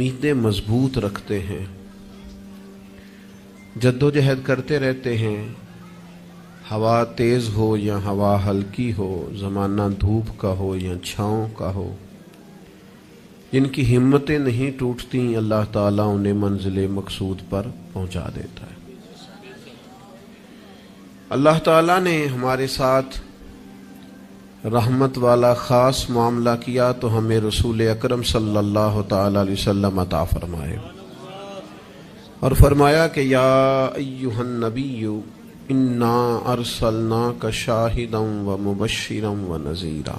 امیدیں مضبوط رکھتے ہیں، جدوجہد کرتے رہتے ہیں، ہوا تیز ہو یا ہوا ہلکی ہو، زمانہ دھوپ کا ہو یا چھاؤں کا ہو، جن کی ہمتیں نہیں ٹوٹتی، اللہ تعالیٰ انہیں منزل مقصود پر پہنچا دیتا ہے۔ اللہ تعالیٰ نے ہمارے ساتھ رحمت والا خاص معاملہ کیا تو ہمیں رسول اکرم صلی اللہ تعالی علیہ وسلم عطا فرمائے، اور فرمایا کہ یا ایہا النبی انا ارسلناک شاہدا ومبشرا ونذیرا،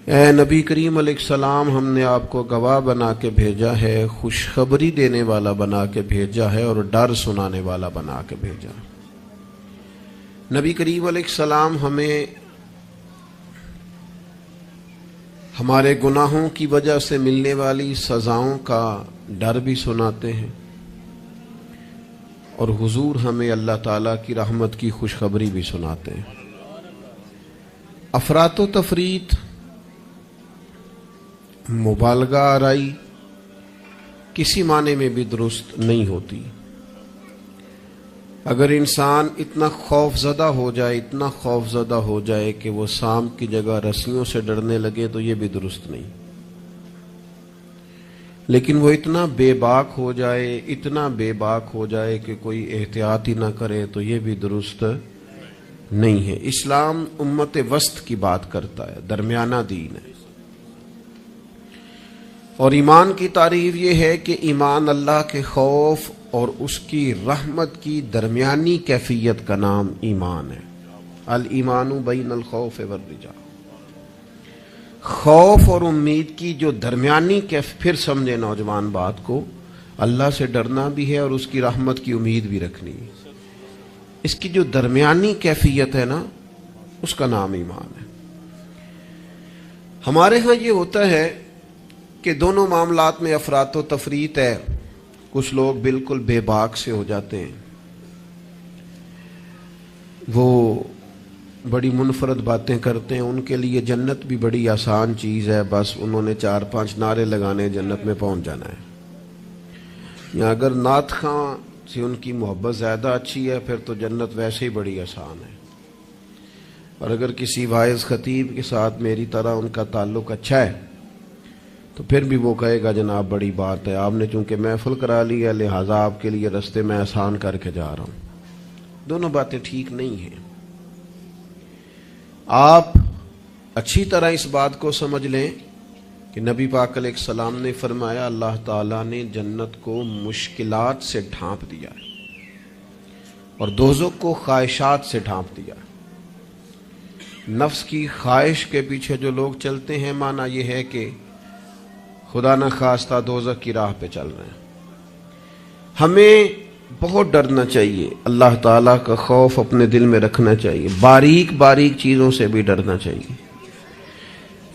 اے نبی کریم علیہ السلام، ہم نے آپ کو گواہ بنا کے بھیجا ہے، خوشخبری دینے والا بنا کے بھیجا ہے، اور ڈر سنانے والا بنا کے بھیجا ہے۔ نبی کریم علیہ السلام ہمیں ہمارے گناہوں کی وجہ سے ملنے والی سزاؤں کا ڈر بھی سناتے ہیں، اور حضور ہمیں اللہ تعالیٰ کی رحمت کی خوشخبری بھی سناتے ہیں۔ افراط و تفریط، مبالغہ آرائی کسی معنی میں بھی درست نہیں ہوتی۔ اگر انسان اتنا خوف زدہ ہو جائے، اتنا خوف زدہ ہو جائے کہ وہ سانپ کی جگہ رسیوں سے ڈرنے لگے تو یہ بھی درست نہیں، لیکن وہ اتنا بے باک ہو جائے، اتنا بے باک ہو جائے کہ کوئی احتیاط ہی نہ کرے تو یہ بھی درست نہیں ہے۔ اسلام امت وسط کی بات کرتا ہے، درمیانہ دین ہے، اور ایمان کی تعریف یہ ہے کہ ایمان اللہ کے خوف اور اس کی رحمت کی درمیانی کیفیت کا نام ایمان ہے۔ الایمان بین الخوف والرجاء، خوف اور امید کی جو درمیانی پھر سمجھے نوجوان بات کو، اللہ سے ڈرنا بھی ہے اور اس کی رحمت کی امید بھی رکھنی ہے، اس کی جو درمیانی کیفیت ہے نا، اس کا نام ایمان ہے۔ ہمارے ہاں یہ ہوتا ہے کہ دونوں معاملات میں افراط و تفریط ہے۔ کچھ لوگ بالکل بے باک سے ہو جاتے ہیں، وہ بڑی منفرد باتیں کرتے ہیں، ان کے لیے جنت بھی بڑی آسان چیز ہے، بس انہوں نے 4-5 نعرے لگانے، جنت میں پہنچ جانا ہے۔ یا اگر نعت خواں سے ان کی محبت زیادہ اچھی ہے پھر تو جنت ویسے ہی بڑی آسان ہے، اور اگر کسی واعظ خطیب کے ساتھ میری طرح ان کا تعلق اچھا ہے تو پھر بھی وہ کہے گا جناب بڑی بات ہے، آپ نے چونکہ محفل کرا لی ہے لہٰذا آپ کے لیے رستے میں آسان کر کے جا رہا ہوں۔ دونوں باتیں ٹھیک نہیں ہیں۔ آپ اچھی طرح اس بات کو سمجھ لیں کہ نبی پاک علیہ السلام نے فرمایا اللہ تعالیٰ نے جنت کو مشکلات سے ڈھانپ دیا ہے اور دوزخ کو خواہشات سے ڈھانپ دیا ہے۔ نفس کی خواہش کے پیچھے جو لوگ چلتے ہیں، معنی یہ ہے کہ خدا نہ خواستہ دوزخ کی راہ پہ چل رہے ہیں۔ ہمیں بہت ڈرنا چاہیے، اللہ تعالیٰ کا خوف اپنے دل میں رکھنا چاہیے، باریک باریک چیزوں سے بھی ڈرنا چاہیے،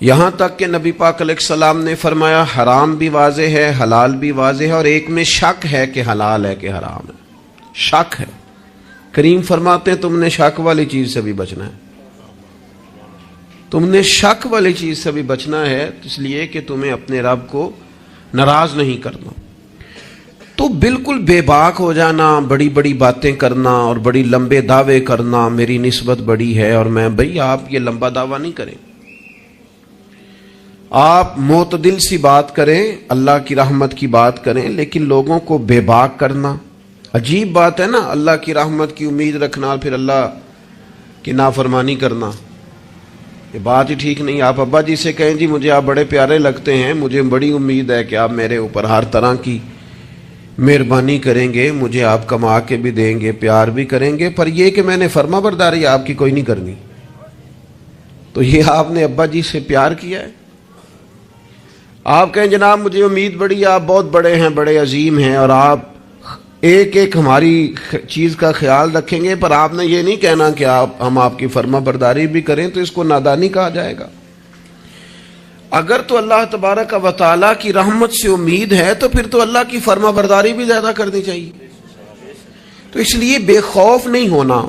یہاں تک کہ نبی پاک علیہ السلام نے فرمایا حرام بھی واضح ہے، حلال بھی واضح ہے، اور ایک میں شک ہے کہ حلال ہے کہ حرام ہے، شک ہے۔ کریم فرماتے ہیں تم نے شک والی چیز سے بھی بچنا ہے، تم نے شک والی چیز سے بھی بچنا ہے، اس لیے کہ تمہیں اپنے رب کو ناراض نہیں کرنا۔ تو بالکل بے باک ہو جانا، بڑی بڑی باتیں کرنا اور بڑی لمبے دعوے کرنا، میری نسبت بڑی ہے اور میں، بھئی آپ یہ لمبا دعویٰ نہیں کریں، آپ معتدل سی بات کریں، اللہ کی رحمت کی بات کریں، لیکن لوگوں کو بے باک کرنا عجیب بات ہے نا۔ اللہ کی رحمت کی امید رکھنا اور پھر اللہ کی نافرمانی کرنا، یہ بات ہی ٹھیک نہیں۔ آپ ابا جی سے کہیں جی مجھے آپ بڑے پیارے لگتے ہیں، مجھے بڑی امید ہے کہ آپ میرے اوپر ہر طرح کی مہربانی کریں گے، مجھے آپ کما کے بھی دیں گے، پیار بھی کریں گے، پر یہ کہ میں نے فرما برداری آپ کی کوئی نہیں کرنی، تو یہ آپ نے ابا جی سے پیار کیا ہے؟ آپ کہیں جناب مجھے امید بڑی ہے، آپ بہت بڑے ہیں، بڑے عظیم ہیں، اور آپ ایک ایک ہماری چیز کا خیال رکھیں گے، پر آپ نے یہ نہیں کہنا کہ ہم آپ کی فرما برداری بھی کریں، تو اس کو نادانی کہا جائے گا۔ اگر تو اللہ تبارک و تعالیٰ کی رحمت سے امید ہے تو پھر تو اللہ کی فرما برداری بھی زیادہ کرنی چاہیے۔ تو اس لیے بے خوف نہیں ہونا،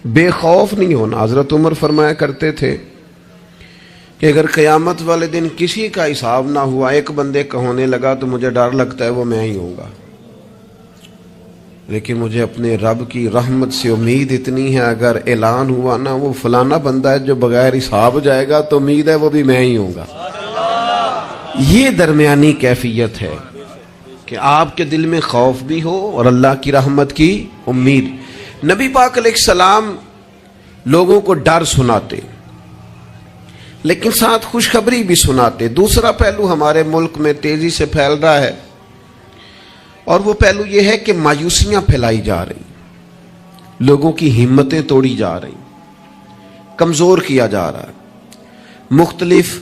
بے خوف نہیں ہونا۔ حضرت عمر فرمایا کرتے تھے کہ اگر قیامت والے دن کسی کا حساب نہ ہوا، ایک بندے کا ہونے لگا تو مجھے ڈر لگتا ہے وہ میں ہی ہوں گا، لیکن مجھے اپنے رب کی رحمت سے امید اتنی ہے اگر اعلان ہوا نا وہ فلانا بندہ ہے جو بغیر حساب جائے گا تو امید ہے وہ بھی میں ہی ہوں گا۔ یہ درمیانی کیفیت ہے کہ آپ کے دل میں خوف بھی ہو اور اللہ کی رحمت کی امید۔ نبی پاک علیہ السلام لوگوں کو ڈر سناتے لیکن ساتھ خوشخبری بھی سناتے۔ دوسرا پہلو ہمارے ملک میں تیزی سے پھیل رہا ہے اور وہ پہلو یہ ہے کہ مایوسیاں پھیلائی جا رہی، لوگوں کی ہمتیں توڑی جا رہی، کمزور کیا جا رہا ہے۔ مختلف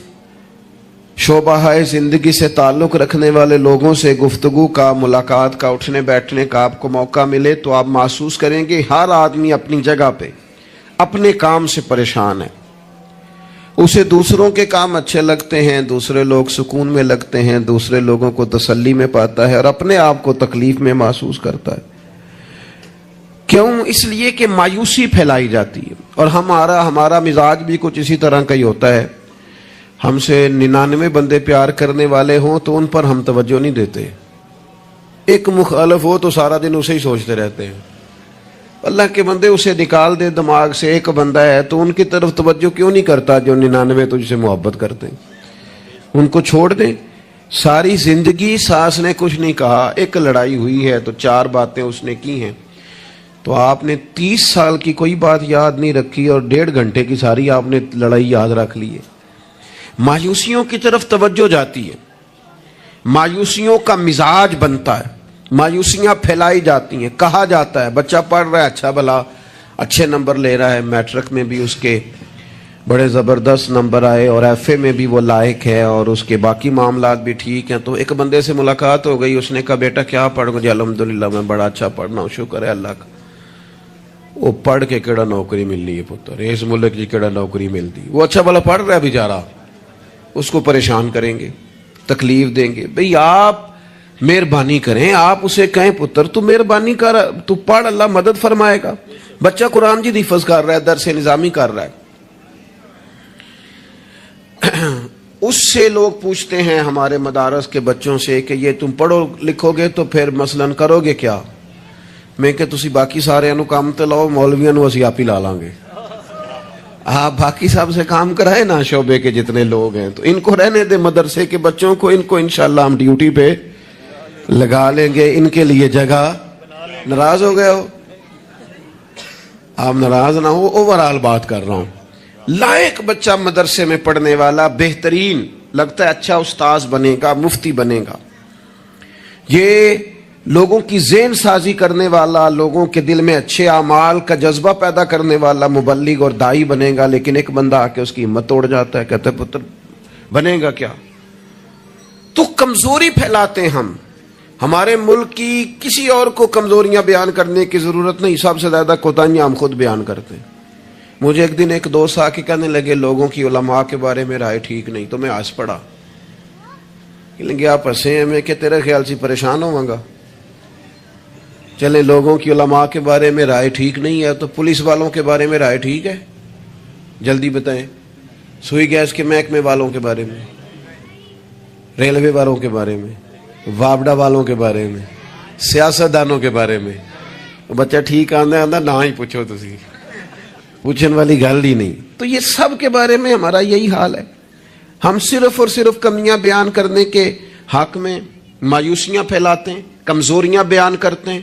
شعبہ زندگی سے تعلق رکھنے والے لوگوں سے گفتگو کا، ملاقات کا، اٹھنے بیٹھنے کا آپ کو موقع ملے تو آپ محسوس کریں گے ہر آدمی اپنی جگہ پہ اپنے کام سے پریشان ہے۔ اسے دوسروں کے کام اچھے لگتے ہیں، دوسرے لوگ سکون میں لگتے ہیں، دوسرے لوگوں کو تسلی میں پاتا ہے اور اپنے آپ کو تکلیف میں محسوس کرتا ہے۔ کیوں؟ اس لیے کہ مایوسی پھیلائی جاتی ہے اور ہمارا مزاج بھی کچھ اسی طرح کا ہی ہوتا ہے۔ ہم سے 99 بندے پیار کرنے والے ہوں تو ان پر ہم توجہ نہیں دیتے، ایک مخالف ہو تو سارا دن اسے ہی سوچتے رہتے ہیں۔ اللہ کے بندے اسے نکال دے دماغ سے، ایک بندہ ہے تو ان کی طرف توجہ کیوں نہیں کرتا جو 99 تجھ سے محبت کرتے ہیں؟ ان کو چھوڑ دیں۔ ساری زندگی ساس نے کچھ نہیں کہا، ایک لڑائی ہوئی ہے تو 4 باتیں اس نے کی ہیں، تو آپ نے 30 سال کی کوئی بات یاد نہیں رکھی اور 1.5 گھنٹے کی ساری آپ نے لڑائی یاد رکھ لی ہے۔ مایوسیوں کی طرف توجہ جاتی ہے، مایوسیوں کا مزاج بنتا ہے، مایوسیاں پھیلائی جاتی ہیں۔ کہا جاتا ہے بچہ پڑھ رہا ہے، اچھا بھلا اچھے نمبر لے رہا ہے، میٹرک میں بھی اس کے بڑے زبردست نمبر آئے اور ایف اے میں بھی وہ لائق ہے اور اس کے باقی معاملات بھی ٹھیک ہیں، تو ایک بندے سے ملاقات ہو گئی، اس نے کہا بیٹا کیا پڑھ گا؟ جی الحمدللہ میں بڑا اچھا پڑھنا ہوں، شکر ہے اللہ کا۔ وہ پڑھ کے کیڑا نوکری مل رہی ہے پتر، اس ملک کی کیڑا نوکری ملتی؟ وہ اچھا بھلا پڑھ رہا ہے بیچارہ، اس کو پریشان کریں گے، تکلیف دیں گے۔ بھئی آپ مہربانی کریں، آپ اسے کہیں پتر تو مہربانی کر، تو پڑھ، اللہ مدد فرمائے گا۔ بچہ قرآن جی حفظ کر رہا ہے، درس نظامی کر رہا ہے، اس سے لوگ پوچھتے ہیں ہمارے مدارس کے بچوں سے کہ یہ تم پڑھو لکھو گے تو پھر مثلاً کرو گے کیا؟ میں کہ تسی باقی سارے انو کام تے لاؤ، مولویاں نو اسی آپ ہی لا لیں گے۔ آپ باقی سب سے کام کرائے نا، شعبے کے جتنے لوگ ہیں، تو ان کو رہنے دے مدرسے کے بچوں کو، ان کو انشاءاللہ ہم ڈیوٹی پہ لگا لیں گے، ان کے لیے جگہ۔ ناراض ہو گئے ہو؟ آپ ناراض نہ ہو، اوورال بات کر رہا ہوں۔ لائق بچہ مدرسے میں پڑھنے والا، بہترین لگتا ہے، اچھا استاذ بنے گا، مفتی بنے گا، یہ لوگوں کی ذہن سازی کرنے والا، لوگوں کے دل میں اچھے اعمال کا جذبہ پیدا کرنے والا مبلغ اور داعی بنے گا۔ لیکن ایک بندہ آ کے اس کی ہمت توڑ جاتا ہے، کہتا ہے پتر بنے گا کیا؟ تو کمزوری پھیلاتے ہم۔ ہمارے ملک کی کسی اور کو کمزوریاں بیان کرنے کی ضرورت نہیں، سب سے زیادہ کوتاہیاں ہم خود بیان کرتے ہیں۔ مجھے ایک دن ایک دوست آ کے کہنے لگے لوگوں کی علماء کے بارے میں رائے ٹھیک نہیں، تو میں ہنس پڑا۔ کہ آپ ہنسے ہیں، میں کہ تیرے خیال سے پریشان ہوں گا؟ چلے لوگوں کی علماء کے بارے میں رائے ٹھیک نہیں ہے تو پولیس والوں کے بارے میں رائے ٹھیک ہے؟ جلدی بتائیں۔ سوئی گیس کے محکمے والوں کے بارے میں، ریلوے والوں کے بارے میں، وابڈا والوں کے بارے میں، سیاستدانوں کے بارے میں۔ بچہ ٹھیک آندا نہ ہی پوچھو، تسی پوچھنے والی گل ہی نہیں۔ تو یہ سب کے بارے میں ہمارا یہی حال ہے، ہم صرف اور صرف کمیاں بیان کرنے کے حق میں مایوسیاں پھیلاتے ہیں، کمزوریاں بیان کرتے ہیں۔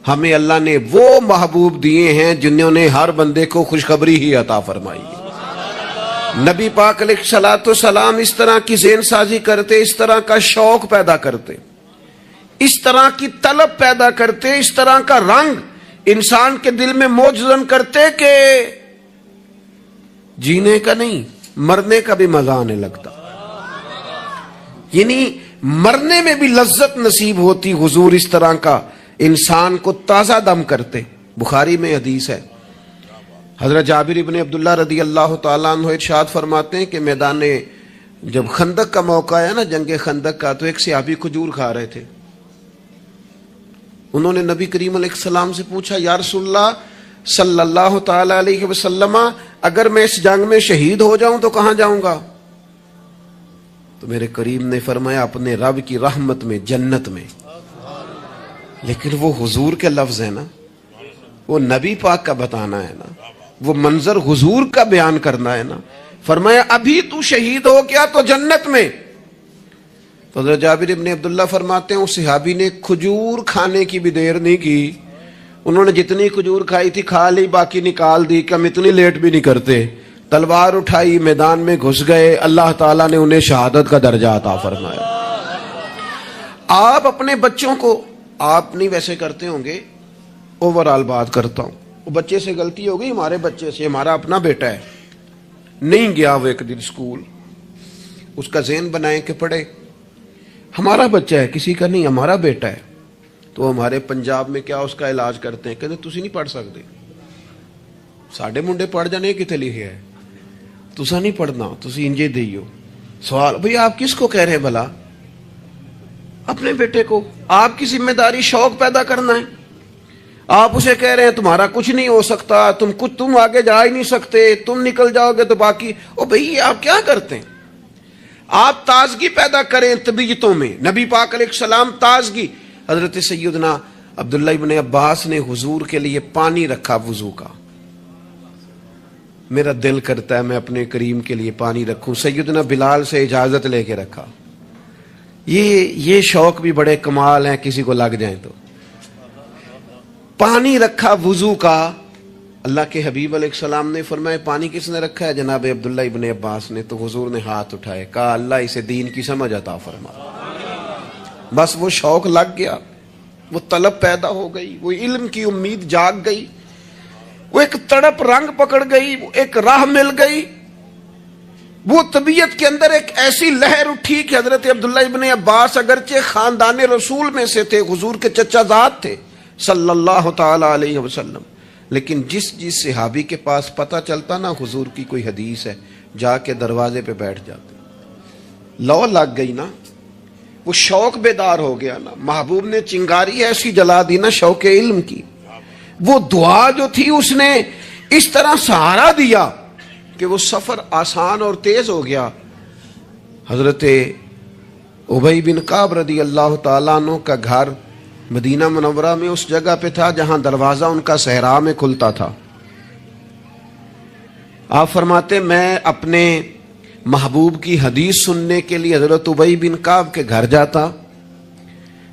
ہمیں اللہ نے وہ محبوب دیے ہیں جنہوں نے ہر بندے کو خوشخبری ہی عطا فرمائی ہے۔ نبی پاک علیہ الصلوۃ والسلام اس طرح کی ذہن سازی کرتے، اس طرح کا شوق پیدا کرتے، اس طرح کی طلب پیدا کرتے، اس طرح کا رنگ انسان کے دل میں موجزن کرتے کہ جینے کا نہیں، مرنے کا بھی مزہ آنے لگتا، یعنی مرنے میں بھی لذت نصیب ہوتی۔ حضور اس طرح کا انسان کو تازہ دم کرتے۔ بخاری میں حدیث ہے، حضرت جابر ابن عبداللہ رضی اللہ تعالیٰ عنہ ارشاد فرماتے ہیں کہ میدان جب خندق کا موقع آیا نا، جنگ خندق کا، تو ایک صحابی کھجور کھا رہے تھے۔ انہوں نے نبی کریم علیہ السلام سے پوچھا، یا رسول اللہ صلی اللہ تعالی علیہ وسلم، اگر میں اس جنگ میں شہید ہو جاؤں تو کہاں جاؤں گا؟ تو میرے کریم نے فرمایا اپنے رب کی رحمت میں، جنت میں. لیکن وہ حضور کے لفظ ہے نا، وہ نبی پاک کا بتانا ہے نا، وہ منظر حضور کا بیان کرنا ہے نا. فرمایا ابھی تو شہید ہو گیا تو جنت میں. تو حضرت جابر ابن عبداللہ فرماتے ہیں اس صحابی نے کھجور کھانے کی بھی دیر نہیں کی، انہوں نے جتنی کھجور کھائی تھی کھا لی، باقی نکال دی کہ ہم اتنی لیٹ بھی نہیں کرتے. تلوار اٹھائی، میدان میں گھس گئے، اللہ تعالیٰ نے انہیں شہادت کا درجہ عطا فرمایا. آپ اپنے بچوں کو، آپ نہیں ویسے کرتے ہوں گے، اوورآل بات کرتا ہوں، وہ بچے سے غلطی ہو گئی، ہمارے بچے سے، ہمارا اپنا بیٹا ہے، نہیں گیا وہ ایک دن اسکول، اس کا ذہن بنائیں کہ پڑھے. ہمارا بچہ ہے، کسی کا نہیں، ہمارا بیٹا ہے. تو ہمارے پنجاب میں کیا اس کا علاج کرتے ہیں، کہتے تسی نہیں پڑھ سکتے، ساڈے منڈے پڑھ جانے کتنے لکھے ہے، تسا نہیں پڑھنا، تسی انجے دیو. سوال، بھئی آپ کس کو کہہ رہے ہیں بھلا؟ اپنے بیٹے کو. آپ کی ذمہ داری شوق پیدا کرنا ہے. آپ اسے کہہ رہے ہیں تمہارا کچھ نہیں ہو سکتا، تم آگے جا ہی نہیں سکتے، تم نکل جاؤ گے تو باقی. او بھئی آپ کیا کرتے ہیں؟ آپ تازگی پیدا کریں طبیعتوں میں. نبی پاک علیہ السلام تازگی. حضرت سیدنا عبداللہ ابن عباس نے حضور کے لیے پانی رکھا وضو کا. میرا دل کرتا ہے میں اپنے کریم کے لیے پانی رکھوں. سیدنا بلال سے اجازت لے کے رکھا. یہ شوق بھی بڑے کمال ہیں، کسی کو لگ جائیں تو. پانی رکھا وضو کا. اللہ کے حبیب علیہ السلام نے فرمایا پانی کس نے رکھا ہے؟ جناب عبداللہ ابن عباس نے. تو حضور نے ہاتھ اٹھائے، کہا اللہ اسے دین کی سمجھ عطا فرما. بس وہ شوق لگ گیا، وہ طلب پیدا ہو گئی، وہ علم کی امید جاگ گئی، وہ ایک تڑپ رنگ پکڑ گئی، وہ ایک راہ مل گئی. وہ طبیعت کے اندر ایک ایسی لہر اٹھی کہ حضرت عبداللہ ابن عباس اگرچہ خاندان رسول میں سے تھے، حضور کے چچا زاد تھے صلی اللہ تعالی علیہ وسلم، لیکن جس صحابی کے پاس پتہ چلتا نا حضور کی کوئی حدیث ہے، جا کے دروازے پہ بیٹھ جاتے. لو لگ گئی نا، وہ شوق بیدار ہو گیا نا. محبوب نے چنگاری ایسی جلا دی نا شوق علم کی. وہ دعا جو تھی اس نے اس طرح سہارا دیا کہ وہ سفر آسان اور تیز ہو گیا. حضرت ابی بن کعب رضی اللہ تعالیٰ عنہ کا گھر مدینہ منورہ میں اس جگہ پہ تھا جہاں دروازہ ان کا صحرا میں کھلتا تھا. آپ فرماتے میں اپنے محبوب کی حدیث سننے کے لیے حضرت ابی بن کعب کے گھر جاتا.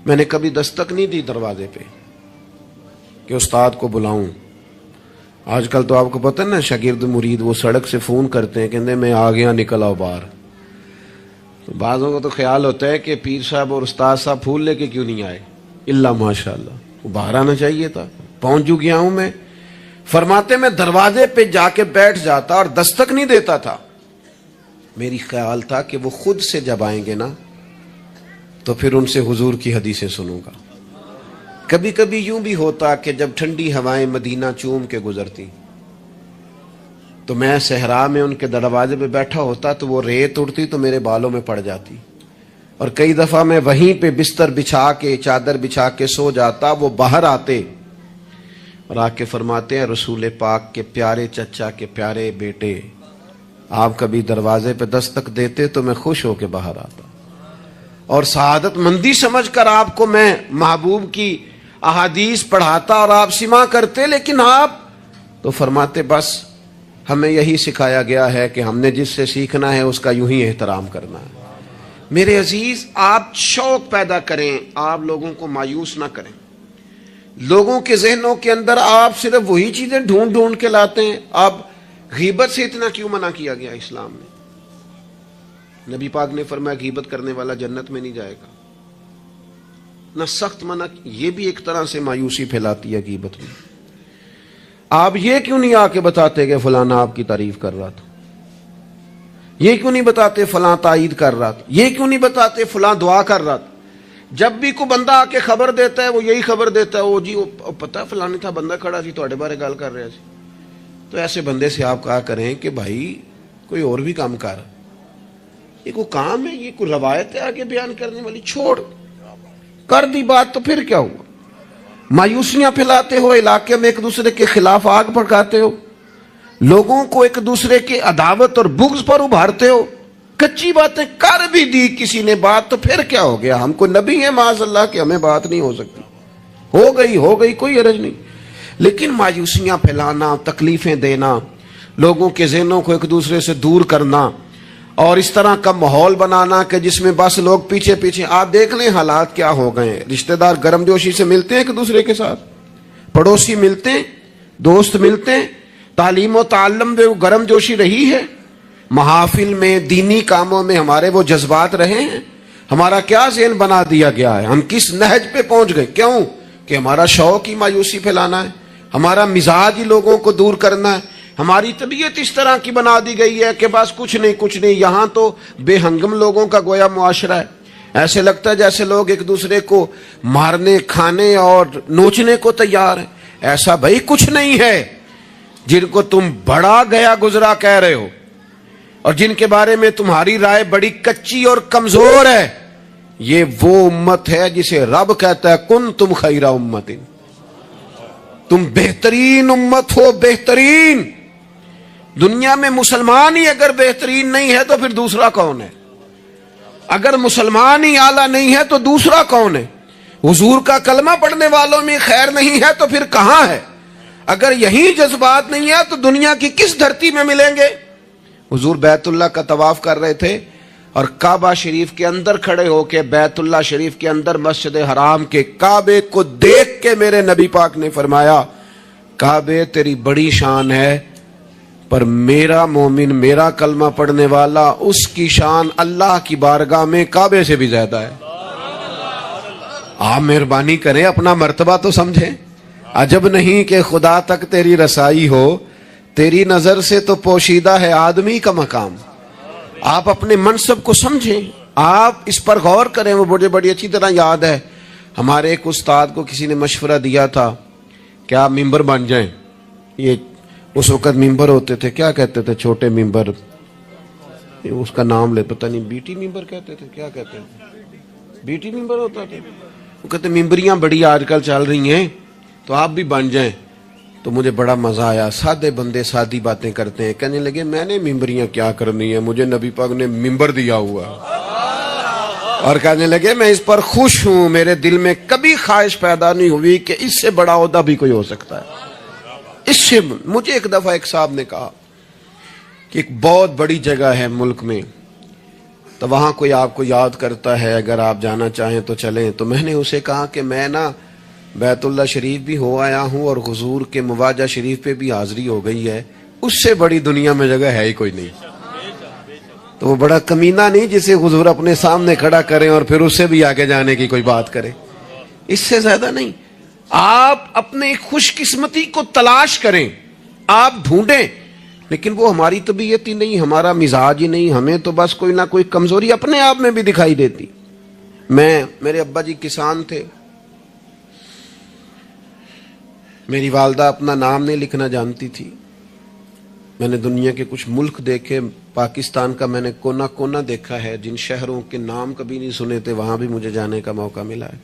میں نے کبھی دستک نہیں دی دروازے پہ کہ استاد کو بلاؤں. آج کل تو آپ کو پتہ نا شاگرد مرید وہ سڑک سے فون کرتے ہیں، کہتے ہیں میں آ گیا، نکل آؤ باہر. تو بعضوں کو تو خیال ہوتا ہے کہ پیر صاحب اور استاد صاحب پھول لے کے کیوں نہیں آئے. اللہ ماشاء اللہ، وہ باہر آنا چاہیے تھا. پہنچ جو گیا ہوں میں. فرماتے میں دروازے پہ جا کے بیٹھ جاتا اور دستک نہیں دیتا تھا. میری خیال تھا کہ وہ خود سے جب آئیں گے نا تو پھر ان سے حضور کی حدیثیں سنوں گا. کبھی کبھی یوں بھی ہوتا کہ جب ٹھنڈی ہوائیں مدینہ چوم کے گزرتی تو میں صحرا میں ان کے دروازے پہ بیٹھا ہوتا تو وہ ریت اڑتی تو میرے بالوں میں پڑ جاتی، اور کئی دفعہ میں وہیں پہ بستر بچھا کے چادر بچھا کے سو جاتا. وہ باہر آتے اور آ کے فرماتے ہیں رسول پاک کے پیارے چچا کے پیارے بیٹے، آپ کبھی دروازے پہ دستک دیتے تو میں خوش ہو کے باہر آتا اور سعادت مندی سمجھ کر آپ کو میں محبوب کی احادیث پڑھاتا اور آپ سماع کرتے. لیکن آپ تو فرماتے بس ہمیں یہی سکھایا گیا ہے کہ ہم نے جس سے سیکھنا ہے اس کا یوں ہی احترام کرنا ہے. میرے عزیز، آپ شوق پیدا کریں، آپ لوگوں کو مایوس نہ کریں. لوگوں کے ذہنوں کے اندر آپ صرف وہی چیزیں ڈھونڈ ڈھونڈ کے لاتے ہیں. آپ غیبت سے اتنا کیوں منع کیا گیا اسلام میں؟ نبی پاک نے فرمایا غیبت کرنے والا جنت میں نہیں جائے گا. نہ سخت منع. یہ بھی ایک طرح سے مایوسی پھیلاتی ہے غیبت میں. آپ یہ کیوں نہیں آ کے بتاتے کہ فلانا آپ کی تعریف کر رہا تھا؟ یہ کیوں نہیں بتاتے فلاں تائید کر رہا تھا؟ یہ کیوں نہیں بتاتے فلاں دعا کر رہا تھا؟ جب بھی کوئی بندہ آ کے خبر دیتا ہے وہ یہی خبر دیتا ہے، وہ جی وہ پتہ فلانے تھا بندہ کھڑا سی تواڈے بارے گل کر رہا سی. تو ایسے بندے سے آپ کہا کریں کہ بھائی کوئی اور بھی کام کر، یہ کوئی کام ہے، یہ کوئی روایت ہے آگے بیان کرنے والی، چھوڑ کر دی بات. تو پھر کیا ہوا؟ مایوسیاں پھیلاتے ہو، علاقے میں ایک دوسرے کے خلاف آگ بھڑکاتے ہو، لوگوں کو ایک دوسرے کے عداوت اور بغض پر ابھارتے ہو. کچی باتیں کر بھی دی کسی نے بات تو پھر کیا ہو گیا؟ ہم کو نبی ہیں معاذ اللہ کہ ہمیں بات نہیں ہو سکتی، ہو گئی کوئی حرج نہیں. لیکن مایوسیاں پھیلانا، تکلیفیں دینا، لوگوں کے ذہنوں کو ایک دوسرے سے دور کرنا اور اس طرح کا ماحول بنانا کہ جس میں بس لوگ پیچھے پیچھے. آپ دیکھ لیں حالات کیا ہو گئے ہیں. رشتہ دار گرم جوشی سے ملتے ہیں ایک دوسرے کے ساتھ، پڑوسی ملتے ہیں، دوست ملتے ہیں، تعلیم و تعلم میں وہ گرم جوشی رہی ہے، محافل میں دینی کاموں میں ہمارے وہ جذبات رہے ہیں. ہمارا کیا ذہن بنا دیا گیا ہے؟ ہم کس نہج پہ پہنچ گئے؟ کیوں کہ ہمارا شوق ہی مایوسی پھیلانا ہے، ہمارا مزاج ہی لوگوں کو دور کرنا ہے، ہماری طبیعت اس طرح کی بنا دی گئی ہے کہ بس کچھ نہیں. یہاں تو بے ہنگم لوگوں کا گویا معاشرہ ہے. ایسے لگتا ہے جیسے لوگ ایک دوسرے کو مارنے، کھانے اور نوچنے کو تیار ہیں. ایسا بھائی کچھ نہیں ہے. جن کو تم بڑا گیا گزرا کہہ رہے ہو اور جن کے بارے میں تمہاری رائے بڑی کچی اور کمزور ہے، یہ وہ امت ہے جسے رب کہتا ہے کن تم خیر امت، تم بہترین امت ہو. بہترین دنیا میں مسلمان ہی اگر بہترین نہیں ہے تو پھر دوسرا کون ہے؟ اگر مسلمان ہی اعلیٰ نہیں ہے تو دوسرا کون ہے؟ حضور کا کلمہ پڑھنے والوں میں خیر نہیں ہے تو پھر کہاں ہے؟ اگر یہی جذبات نہیں ہے تو دنیا کی کس دھرتی میں ملیں گے؟ حضور بیت اللہ کا طواف کر رہے تھے اور کعبہ شریف کے اندر کھڑے ہو کے بیت اللہ شریف کے اندر مسجد حرام کے کعبے کو دیکھ کے میرے نبی پاک نے فرمایا کعبے تیری بڑی شان ہے، پر میرا مومن، میرا کلمہ پڑھنے والا، اس کی شان اللہ کی بارگاہ میں کعبے سے بھی زیادہ ہے. آپ مہربانی کریں اپنا مرتبہ تو سمجھیں. عجب نہیں کہ خدا تک تیری رسائی ہو، تیری نظر سے تو پوشیدہ ہے آدمی کا مقام. آپ اپنے منصب کو سمجھیں، آپ اس پر غور کریں. وہ مجھے بڑی اچھی طرح یاد ہے، ہمارے ایک استاد کو کسی نے مشورہ دیا تھا کہ آپ ممبر بن جائیں. یہ اس وقت ممبر ہوتے تھے، کیا کہتے تھے، چھوٹے ممبر، اس کا نام لے پتہ نہیں، بیٹی ممبر کہتے تھے، کیا کہتے ہیں، بیٹی ممبر ہوتا تھا. وہ کہتے ممبریاں بڑی آج کل چل رہی ہیں تو آپ بھی بن جائیں. تو مجھے بڑا مزہ آیا. سادے بندے سادی باتیں کرتے ہیں. کہنے لگے میں نے ممبریاں کیا کرنی ہے، مجھے نبی پاک نے ممبر دیا ہوا. اور کہنے لگے میں اس پر خوش ہوں، میرے دل میں کبھی خواہش پیدا نہیں ہوئی کہ اس سے بڑا عہدہ بھی کوئی ہو سکتا ہے. اس سے مجھے ایک دفعہ ایک صاحب نے کہا کہ ایک بہت بڑی جگہ ہے ملک میں، تو وہاں کوئی آپ کو یاد کرتا ہے، اگر آپ جانا چاہیں تو چلیں. تو میں نے اسے کہا کہ میں نا بیت اللہ شریف بھی ہو آیا ہوں اور حضور کے مواجہ شریف پہ بھی حاضری ہو گئی ہے، اس سے بڑی دنیا میں جگہ ہے ہی کوئی نہیں. تو وہ بڑا کمینہ نہیں جسے حضور اپنے سامنے کھڑا کریں اور پھر اس سے بھی آگے جانے کی کوئی بات کرے. اس سے زیادہ نہیں. آپ اپنے خوش قسمتی کو تلاش کریں، آپ ڈھونڈیں، لیکن وہ ہماری طبیعت ہی نہیں، ہمارا مزاج ہی نہیں. ہمیں تو بس کوئی نہ کوئی کمزوری اپنے آپ میں بھی دکھائی دیتی. میرے ابا جی کسان تھے، میری والدہ اپنا نام نہیں لکھنا جانتی تھی. میں نے دنیا کے کچھ ملک دیکھے، پاکستان کا میں نے کونا کونا دیکھا ہے، جن شہروں کے نام کبھی نہیں سنے تھے وہاں بھی مجھے جانے کا موقع ملا ہے.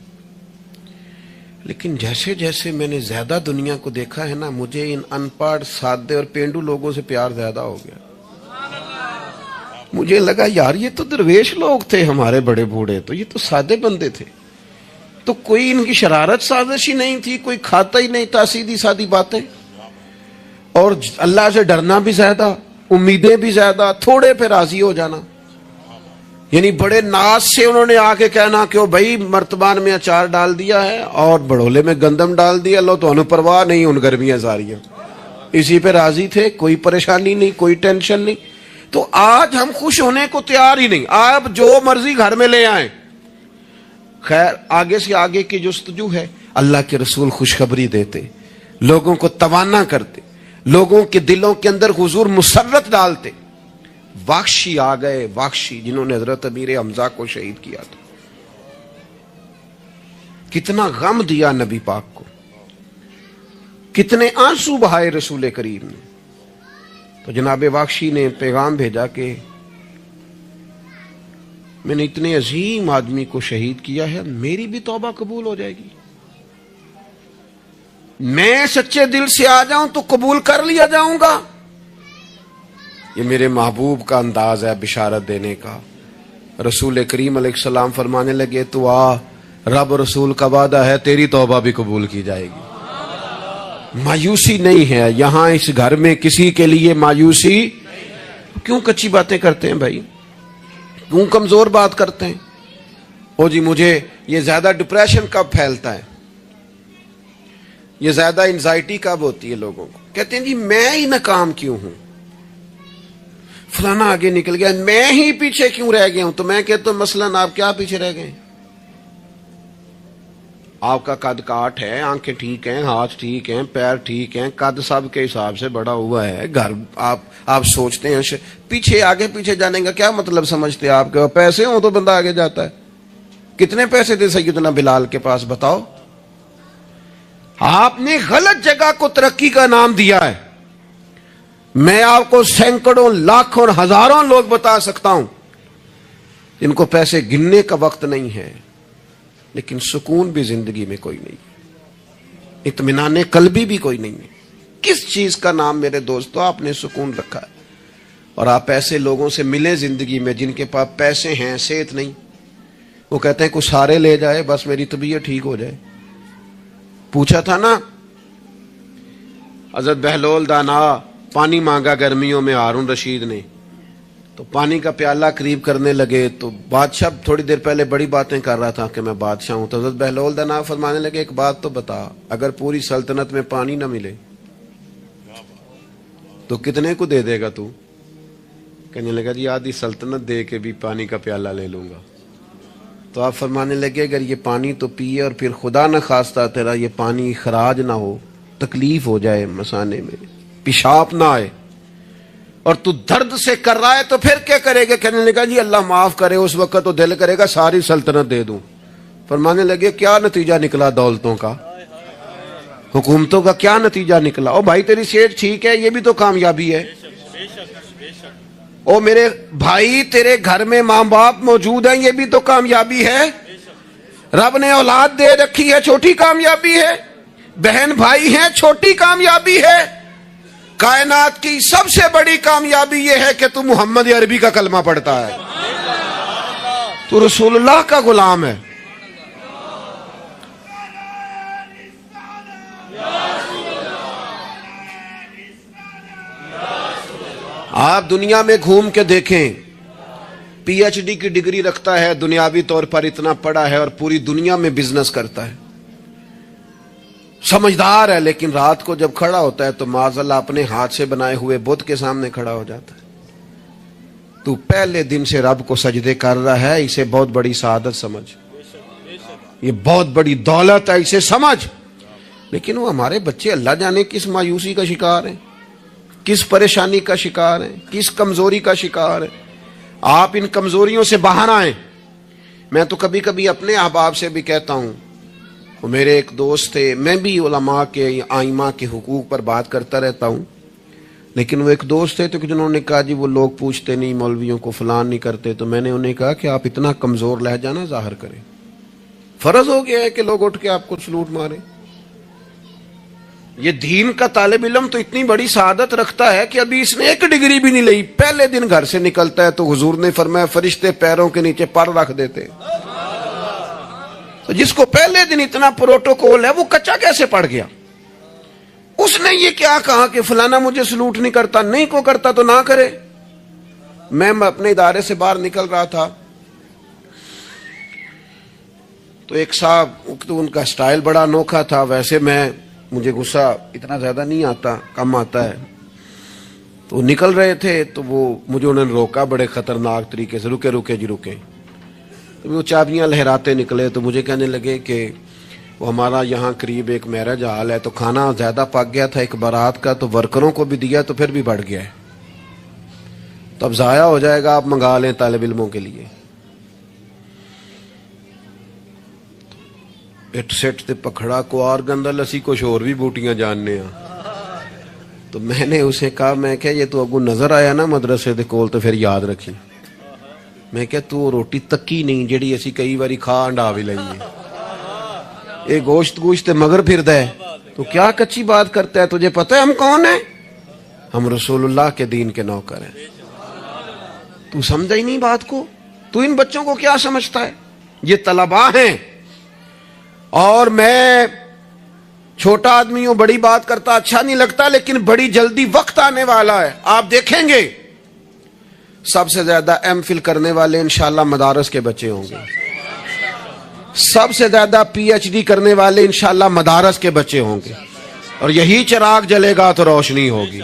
لیکن جیسے جیسے میں نے زیادہ دنیا کو دیکھا ہے نا، مجھے ان ان پڑھ، سادے اور پینڈو لوگوں سے پیار زیادہ ہو گیا. مجھے لگا یار یہ تو درویش لوگ تھے ہمارے بڑے بوڑھے، تو یہ تو سادے بندے تھے، تو کوئی ان کی شرارت سازش ہی نہیں تھی، کوئی کھاتا ہی نہیں تھا، سیدھی سادی باتیں، اور اللہ سے ڈرنا بھی زیادہ، امیدیں بھی زیادہ، تھوڑے پہ راضی ہو جانا. یعنی بڑے ناز سے انہوں نے آ کے کہنا کہ بھائی مرتبان میں اچار ڈال دیا ہے اور بڑھولے میں گندم ڈال دیا، لو تو انہوں پرواہ نہیں، ان گرمیاں ساریاں اسی پہ راضی تھے، کوئی پریشانی نہیں، کوئی ٹینشن نہیں. تو آج ہم خوش ہونے کو تیار ہی نہیں. آپ جو مرضی گھر میں لے آئیں. خیر آگے سے آگے کی جستجو ہے. اللہ کے رسول خوشخبری دیتے، لوگوں کو توانا کرتے، لوگوں کے دلوں کے اندر حضور مسرت ڈالتے. واخشی آ گئے، واخشی جنہوں نے حضرت امیر حمزہ کو شہید کیا تھا. کتنا غم دیا نبی پاک کو، کتنے آنسو بہائے رسول کریم نے. تو جناب واخشی نے پیغام بھیجا کہ میں نے اتنے عظیم آدمی کو شہید کیا ہے، میری بھی توبہ قبول ہو جائے گی. میں سچے دل سے آ جاؤں تو قبول کر لیا جاؤں گا، یہ میرے محبوب کا انداز ہے بشارت دینے کا. رسول کریم علیہ السلام فرمانے لگے تو آ، رب رسول کا وعدہ ہے تیری توبہ بھی قبول کی جائے گی. مایوسی نہیں ہے یہاں اس گھر میں کسی کے لیے مایوسی. کیوں کچی باتیں کرتے ہیں بھائی؟ کیوں کمزور بات کرتے ہیں؟ او جی مجھے یہ زیادہ ڈپریشن کب پھیلتا ہے، یہ زیادہ انزائٹی کب ہوتی ہے لوگوں کو؟ کہتے ہیں جی میں ہی ناکام کیوں ہوں، فلانا آگے نکل گیا میں ہی پیچھے کیوں رہ گیا ہوں. تو میں کہتا ہوں مثلاً آپ کیا پیچھے رہ گئے؟ آپ کا قد کاٹ ہے، آنکھیں ٹھیک ہیں، ہاتھ ٹھیک ہیں، پیر ٹھیک ہیں، قد سب کے حساب سے بڑا ہوا ہے. گھر آپ سوچتے ہیں پیچھے آگے پیچھے جانے کا کیا مطلب سمجھتے ہیں آپ کے؟ پیسے ہوں تو بندہ آگے جاتا ہے. کتنے پیسے تھے سیدنا بلال کے پاس بتاؤ؟ آپ نے غلط جگہ کو ترقی کا نام دیا ہے. میں آپ کو سینکڑوں لاکھوں اور ہزاروں لوگ بتا سکتا ہوں جن کو پیسے گننے کا وقت نہیں ہے، لیکن سکون بھی زندگی میں کوئی نہیں، اطمینان قلبی بھی کوئی نہیں ہے. کس چیز کا نام میرے دوستو آپ نے سکون رکھا ہے؟ اور آپ ایسے لوگوں سے ملیں زندگی میں جن کے پاس پیسے ہیں صحت نہیں، وہ کہتے ہیں کچھ سارے لے جائے بس میری طبیعت ٹھیک ہو جائے. پوچھا تھا نا حضرت بہلول دانا پانی مانگا گرمیوں میں ہارون رشید نے، تو پانی کا پیالہ قریب کرنے لگے تو بادشاہ تھوڑی دیر پہلے بڑی باتیں کر رہا تھا کہ میں بادشاہ ہوں. تو حضرت بہلول دانا فرمانے لگے ایک بات تو بتا، اگر پوری سلطنت میں پانی نہ ملے تو کتنے کو دے دے گا تو؟ کہنے لگا جی آدھی سلطنت دے کے بھی پانی کا پیالہ لے لوں گا. تو آپ فرمانے لگے اگر یہ پانی تو پیے اور پھر خدا نہ خواستہ تیرا یہ پانی خراج نہ ہو، تکلیف ہو جائے مسانے میں، پیشاب نہ آئے، اور تو درد سے کر رہا ہے تو پھر کیا کرے گا؟ کہنے لگا جی اللہ معاف کرے اس وقت تو دل کرے گا ساری سلطنت دے دوں. فرمانے لگے کیا نتیجہ نکلا دولتوں کا، حکومتوں کا کیا نتیجہ نکلا؟ او بھائی تیری صحت ٹھیک ہے یہ بھی تو کامیابی ہے. او میرے بھائی تیرے گھر میں ماں باپ موجود ہیں یہ بھی تو کامیابی ہے. رب نے اولاد دے رکھی ہے چھوٹی کامیابی ہے. بہن بھائی ہیں چھوٹی کامیابی ہے. کائنات کی سب سے بڑی کامیابی یہ ہے کہ تو محمد عربی کا کلمہ پڑھتا ہے، تو رسول اللہ کا غلام ہے. آپ دنیا میں گھوم کے دیکھیں، پی ایچ ڈی کی ڈگری رکھتا ہے، دنیاوی طور پر اتنا پڑھا ہے اور پوری دنیا میں بزنس کرتا ہے، سمجھدار ہے، لیکن رات کو جب کھڑا ہوتا ہے تو معاذاللہ اپنے ہاتھ سے بنائے ہوئے بت کے سامنے کھڑا ہو جاتا ہے. تو پہلے دن سے رب کو سجدے کر رہا ہے، اسے بہت بڑی سعادت سمجھ، یہ بہت بڑی دولت ہے اسے سمجھ. لیکن وہ ہمارے بچے اللہ جانے کس مایوسی کا شکار ہیں، کس پریشانی کا شکار ہیں، کس کمزوری کا شکار ہیں. آپ ان کمزوریوں سے باہر آئیں. میں تو کبھی کبھی اپنے احباب سے بھی کہتا ہوں، وہ میرے ایک دوست تھے، میں بھی علماء کے آئمہ کے حقوق پر بات کرتا رہتا ہوں، لیکن وہ ایک دوست تھے تو جنہوں نے کہا جی وہ لوگ پوچھتے نہیں مولویوں کو فلان نہیں کرتے. تو میں نے انہیں کہا کہ آپ اتنا کمزور لہجہ نہ ظاہر کریں، فرض ہو گیا ہے کہ لوگ اٹھ کے آپ کو سلوٹ ماریں. یہ دین کا طالب علم تو اتنی بڑی سعادت رکھتا ہے کہ ابھی اس نے ایک ڈگری بھی نہیں لئی، پہلے دن گھر سے نکلتا ہے تو حضور نے فرمایا فرشتے پیروں کے نیچے پر رکھ دیتے. تو جس کو پہلے دن اتنا پروٹوکول ہے وہ کچا کیسے پڑ گیا؟ اس نے یہ کیا کہا کہ فلانا مجھے سلوٹ نہیں کرتا، نہیں کو کرتا تو نہ کرے. میں اپنے ادارے سے باہر نکل رہا تھا تو ایک صاحب، تو ان کا سٹائل بڑا انوکھا تھا، ویسے مجھے غصہ اتنا زیادہ نہیں آتا، کم آتا ہے. تو نکل رہے تھے تو مجھے انہوں نے روکا بڑے خطرناک طریقے سے، رکے رکے جی رکے. تو وہ چابیاں لہراتے نکلے تو مجھے کہنے لگے کہ وہ ہمارا یہاں قریب ایک میرج ہال ہے تو کھانا زیادہ پک گیا تھا ایک بارات کا، تو ورکروں کو بھی دیا تو پھر بھی بڑھ گیا ہے، تو اب ضائع ہو جائے گا، آپ منگا لیں طالب علموں کے لیے. اٹ سٹ تے پکھڑا کو اور گندل اسی کچھ اور بھی بوٹیاں جاننے ہاں. تو میں نے اسے کہا، میں کہ یہ تو اگو نظر آیا نا مدرسے دے کول تو پھر یاد رکھی. میں کہ تو روٹی تکی نہیں جیڑی اسی کئی باری کھا انڈا بھی لئیے، یہ گوشت مگر پھر دے تو کیا کچی بات کرتا ہے؟ تجھے پتہ ہے ہم کون ہیں؟ ہم رسول اللہ کے دین کے نوکر ہیں. تو سمجھا ہی نہیں بات کو. تو ان بچوں کو کیا سمجھتا ہے؟ یہ طلباء ہیں. اور میں چھوٹا آدمی ہوں, بڑی بات کرتا اچھا نہیں لگتا, لیکن بڑی جلدی وقت آنے والا ہے, آپ دیکھیں گے سب سے زیادہ ایم فل کرنے والے انشاءاللہ مدارس کے بچے ہوں گے. سب سے زیادہ پی ایچ ڈی کرنے والے انشاءاللہ مدارس کے بچے ہوں گے. اور یہی چراغ جلے گا تو روشنی ہوگی.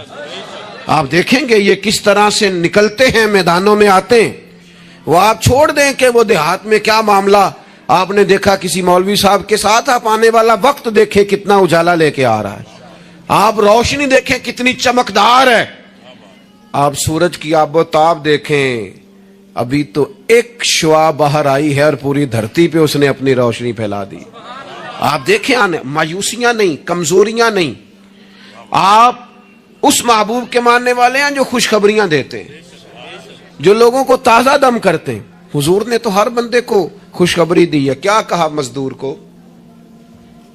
آپ دیکھیں گے یہ کس طرح سے نکلتے ہیں, میدانوں میں آتے ہیں. وہ آپ چھوڑ دیں کہ وہ دیہات میں کیا معاملہ, آپ نے دیکھا کسی مولوی صاحب کے ساتھ آپ آنے والا وقت دیکھیں کتنا اجالا لے کے آ رہا ہے. آپ روشنی دیکھیں کتنی چمکدار ہے. آپ سورج کی آب و تاب دیکھیں, ابھی تو ایک شعاع باہر آئی ہے اور پوری دھرتی پہ اس نے اپنی روشنی پھیلا دی. آپ دیکھیں آنے, مایوسیاں نہیں, کمزوریاں نہیں. آپ اس محبوب کے ماننے والے ہیں جو خوشخبریاں دیتے ہیں, جو لوگوں کو تازہ دم کرتے ہیں. حضور نے تو ہر بندے کو خوشخبری دی ہے. کیا کہا مزدور کو؟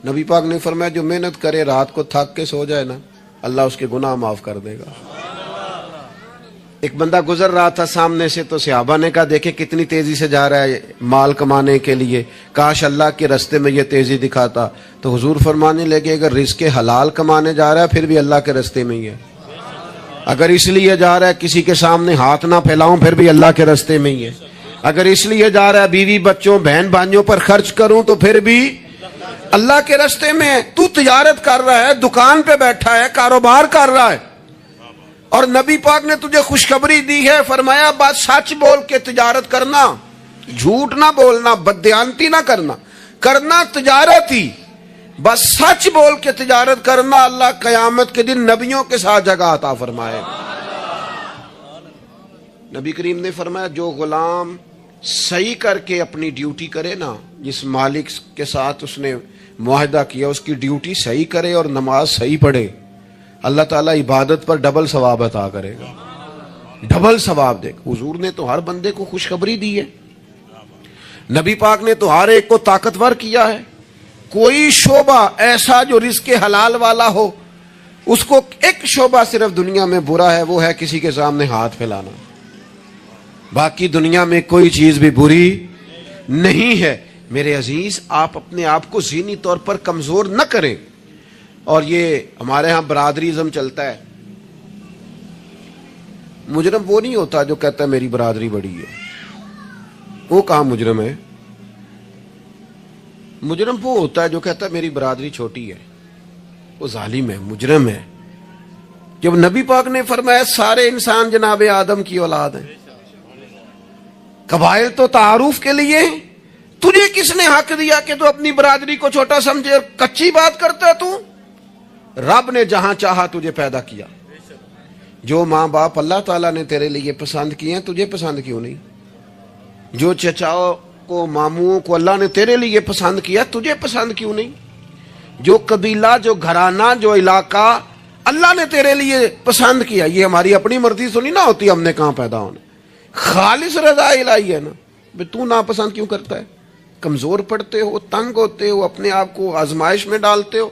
نبی پاک نے فرمایا جو محنت کرے رات کو تھک کے سو جائے نا, اللہ اس کے گناہ معاف کر دے گا. ایک بندہ گزر رہا تھا سامنے سے, تو صحابہ نے کہا دیکھیں کتنی تیزی سے جا رہا ہے مال کمانے کے لیے, کاش اللہ کے رستے میں یہ تیزی دکھاتا. تو حضور فرمانے لگے اگر رزق حلال کمانے جا رہا ہے پھر بھی اللہ کے رستے میں ہی ہے. اگر اس لیے جا رہا ہے کسی کے سامنے ہاتھ نہ پھیلاؤں پھر بھی اللہ کے رستے میں ہی ہے. اگر اس لیے جا رہا ہے بیوی بچوں بہن بھائیوں پر خرچ کروں تو پھر بھی اللہ کے رستے میں ہے. تو تجارت کر رہا ہے, دکان پہ بیٹھا ہے, کاروبار کر رہا ہے, اور نبی پاک نے تجھے خوشخبری دی ہے, فرمایا بات سچ بول کے تجارت کرنا, جھوٹ نہ بولنا, بددیانتی نہ کرنا, کرنا تجارت ہی, بس سچ بول کے تجارت کرنا. اللہ قیامت کے دن نبیوں کے ساتھ جگہ عطا فرمائے. نبی کریم نے فرمایا جو غلام صحیح کر کے اپنی ڈیوٹی کرے نا, جس مالک کے ساتھ اس نے معاہدہ کیا اس کی ڈیوٹی صحیح کرے اور نماز صحیح پڑھے, اللہ تعالیٰ عبادت پر ڈبل ثواب عطا کرے گا, ڈبل ثواب دے گا. حضور نے تو ہر بندے کو خوشخبری دی ہے. نبی پاک نے تو ہر ایک کو طاقتور کیا ہے. کوئی شعبہ ایسا جو رزق حلال والا ہو, اس کو ایک شعبہ صرف دنیا میں برا ہے, وہ ہے کسی کے سامنے ہاتھ پھیلانا. باقی دنیا میں کوئی چیز بھی بری نہیں ہے. میرے عزیز, آپ اپنے آپ کو ذہنی طور پر کمزور نہ کریں. اور یہ ہمارے ہاں برادریزم چلتا ہے. مجرم وہ نہیں ہوتا جو کہتا ہے میری برادری بڑی ہے. وہ کہاں مجرم ہے؟ مجرم وہ ہوتا ہے جو کہتا ہے میری برادری چھوٹی ہے. وہ ظالم ہے, مجرم ہے. جب نبی پاک نے فرمایا سارے انسان جناب آدم کی اولاد ہیں, قبائل تو تعارف کے لیے, تجھے کس نے حق دیا کہ تو اپنی برادری کو چھوٹا سمجھے؟ کچی بات کرتا ہے تو. رب نے جہاں چاہا تجھے پیدا کیا. جو ماں باپ اللہ تعالیٰ نے تیرے لیے پسند کیے ہیں تجھے پسند کیوں نہیں؟ جو چچاؤں کو ماموں کو اللہ نے تیرے لیے پسند کیا تجھے پسند کیوں نہیں؟ جو قبیلہ, جو گھرانہ, جو علاقہ اللہ نے تیرے لیے پسند کیا, یہ ہماری اپنی مرضی سنی نہ ہوتی, ہم نے کہاں پیدا ہونا. خالص رضا الہی ہے نا. تو ناپسند کیوں کرتا ہے؟ کمزور پڑتے ہو, تنگ ہوتے ہو, اپنے آپ کو آزمائش میں ڈالتے ہو.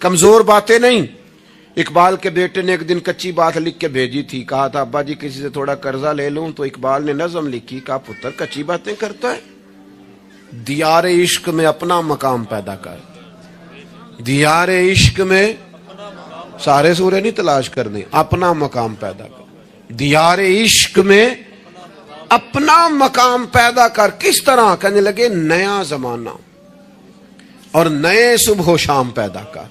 کمزور باتیں نہیں. اقبال کے بیٹے نے ایک دن کچی بات لکھ کے بھیجی تھی, کہا تھا ابا جی کسی سے تھوڑا قرضہ لے لوں, تو اقبال نے نظم لکھی, کہا پتر کچی باتیں کرتا ہے, دیار عشق میں اپنا مقام پیدا کر. دیار عشق میں سارے سورے نہیں تلاش کرنے, اپنا مقام پیدا کر. دیار عشق میں اپنا مقام پیدا کر. کس طرح؟ کہنے لگے نیا زمانہ اور نئے صبح و شام پیدا کر.